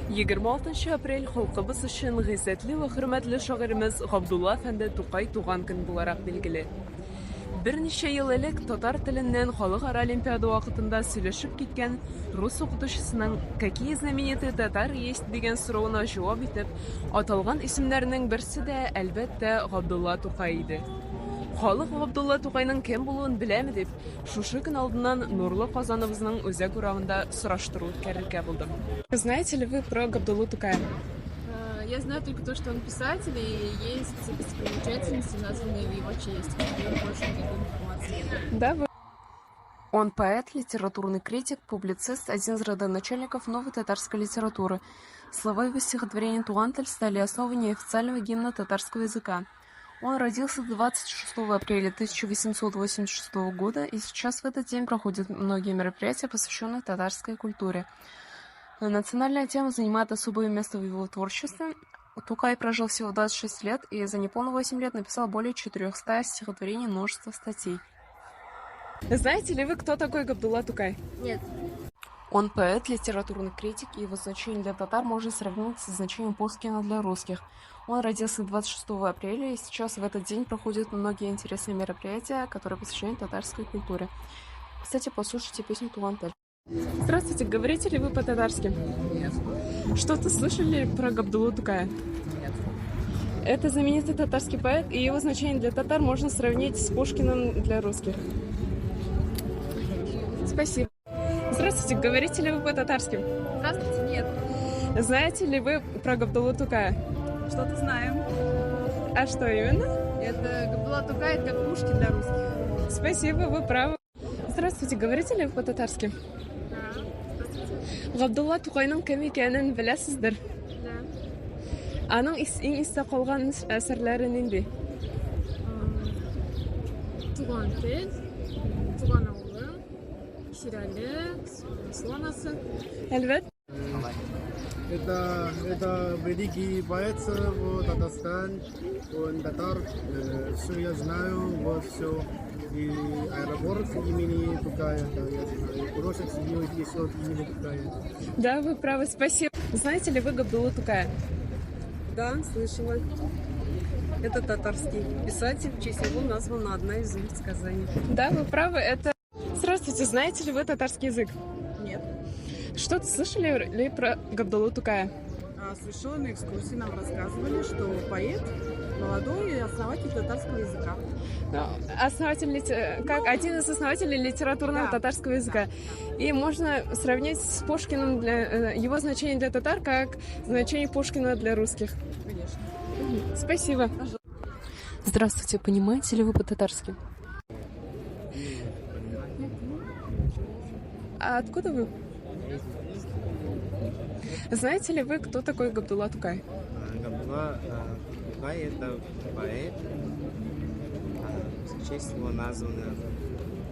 26 апрель халкыбыз өчен гыйззәтле ва хөрмәтле шагыйрьмез Габдулла әфәнде Тукай туган көн буларак билгеле. Берничә ел элек татар теленнән халыкара олимпиада вакытында сөйләшеп киткән рус укытучысының "Какие знамениты татар есть" дигән соравына җавап итеп, аталган исемнәрнең берсе дә, әлбәттә, Габдулла Тукай иде. Халык Габдулла Тукайның кем булуын беләме дип, шушы көн алдыннан Нурлы Казаныбызның үзәк урамында сораштыру үткәрергә булдым. Знаете ли вы про Габдуллу Тукая? Я знаю только то, что он писатель, и есть достопримечательности, названные в его честь. Больше никакой информации. Да, вы... Он поэт, литературный критик, публицист, один из родоначальников новой татарской литературы. Слова его стихотворения «Туган тель» стали основой неофициального гимна татарского языка. Он родился 26 апреля 1886 года, и сейчас в этот день проходят многие мероприятия, посвященные татарской культуре. Национальная тема занимает особое место в его творчестве. Тукай прожил всего 26 лет и за неполные 8 лет написал более 400 стихотворений и множество статей. Знаете ли вы, кто такой Габдулла Тукай? Нет. Он поэт, литературный критик, и его значение для татар можно сравнить с значением Пушкина для русских. Он родился 26 апреля, и сейчас в этот день проходят многие интересные мероприятия, которые посвящены татарской культуре. Кстати, послушайте песню «Туган тель». Здравствуйте, говорите ли вы по-татарски? Нет. Что-то слышали про Габдуллу Тукая? Нет. Это знаменитый татарский поэт, и его значение для татар можно сравнить с Пушкиным для русских. Спасибо. Здравствуйте, говорите ли вы по-татарски? Здравствуйте, нет. Знаете ли вы про Габдуллу Тукая? Что-то знаем. А что именно? Это Габдулла Тукай, это как Пушкин для русских. Спасибо, вы правы. Здравствуйте, говорите ли вы по-татарски? Да. Здравствуйте. Габдулла Тукайның кем икәнен беләсездер? Да. Аның иң истә калган әсәрләре нинди? Туган тель, Туган авылы, Ширәле, Слонасы. Әлбәттә. Это великий поэт в Татарстан, он татар, все я знаю, вот все. И аэропорт имени Тукая, да, я знаю. И Курочек есть от имени Тукая. Да, вы правы, спасибо. Знаете ли вы Габдуллу Тукая? Да, слышала. Это татарский писатель, в честь него названа одна из улиц Казани. Да, вы правы, это... Здравствуйте, знаете ли вы татарский язык? Нет. Что-то слышали ли про Габдуллу Тукая? Слышала, на экскурсии нам рассказывали, что поэт молодой и основатель татарского языка. Как один из основателей литературного татарского языка. И можно сравнить с Пушкиным, его значение для татар, как значение Пушкина для русских. Конечно. Спасибо. Здравствуйте, понимаете ли вы по-татарски? А откуда вы? Знаете ли вы, кто такой Габдулла Тукай? Габдулла Тукай — это поэт. В честь его названа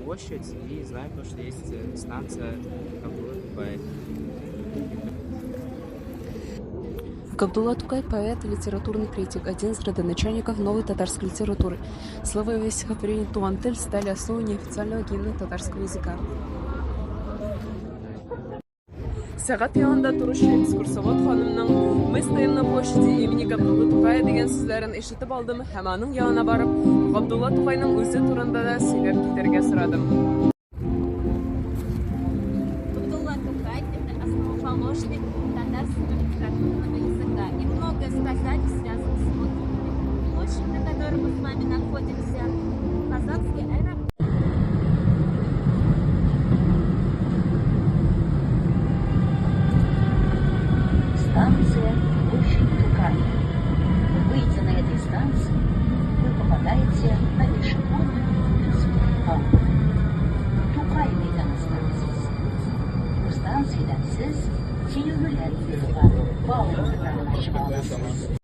площадь. И знаю, что есть станция Габдулла Тукай. Габдулла Тукай – поэт и литературный критик, один из родоначальников новой татарской литературы. Слова его стихотворения «Туган тель» стали основой неофициального гимна татарского языка. Сәгать янында торучы экскурсовод ханымның «Мы стоим на площади имени Габдуллы Тукая» дигән сүзләрен ишетеп алдым һәм аның янына барып, Габдулла Тукайның үзе турында да сөйләп китәргә сорадым. Габдулла Тукай – это основоположник татарского литературного языка, и много сказаний связано с его книгами. Площадь, на которой мы с вами находимся, Казанский аэропорт. Станция площадь Тукай. Выйдя на этой станции, вы попадаете на пешеходную улицу Халк. Тукай мeydanı станциясы. Bu станциядан siz Тиюгүләр юлыга bağlı açıp аласыз.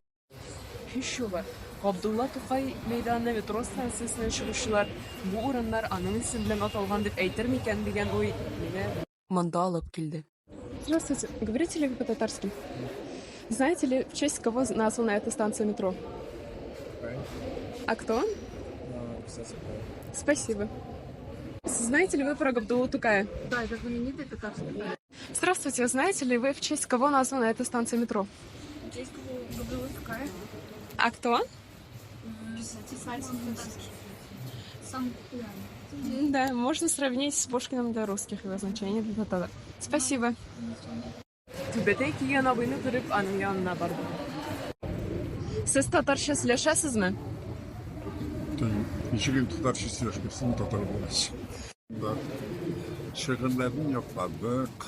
Еще бар. Габдулла Тукай мәйданына метро станциясына чыгучылар бу урыннар аның исеме белән аталган дип әйтер микән дигән уй мине монда алып килде. Здравствуйте, говорите ли вы по-татарски? Знаете ли, в честь кого названа эта станция метро? А кто он? Спасибо. Знаете ли вы про Габдуллу Тукая? Да, это знаменитый татарский поэт. Здравствуйте, знаете ли вы, в честь кого названа эта станция метро? В честь Гавриловская. А кто? Писатель татарский. Самый популярный. Да, можно сравнить с Пушкиным для русских, его значение для татар. Спасибо. Түбәтәй кигән абыйны күреп, аның янына бардым. Сез татарча сөйләшәсезме? Ничегін татарша сөйлешкесін татар боласың. Да. Шигырьләрен якладык.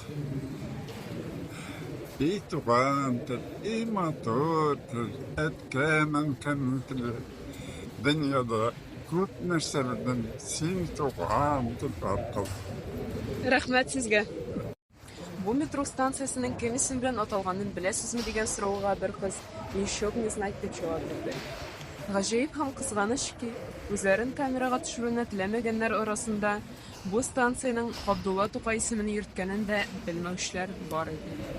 И туган тел, и матур тел, әткәмен кәмтел. Дөньяда күп нәрсәләрдән син туган тел аркыл. Рәхмәт сезгә. Бу метро станциясенең кем исем белән аталганын беләсезме дигән сорауга бер кыз "Ничек не знать" дип җавап бирде. Гаҗәеп һәм кызганыч ки, үзләрен камерага төшерүне теләмәгәннәр арасында бу станциянең Габдулла Тукай исемен йөрткәнен дә белмәүчеләр бар иде.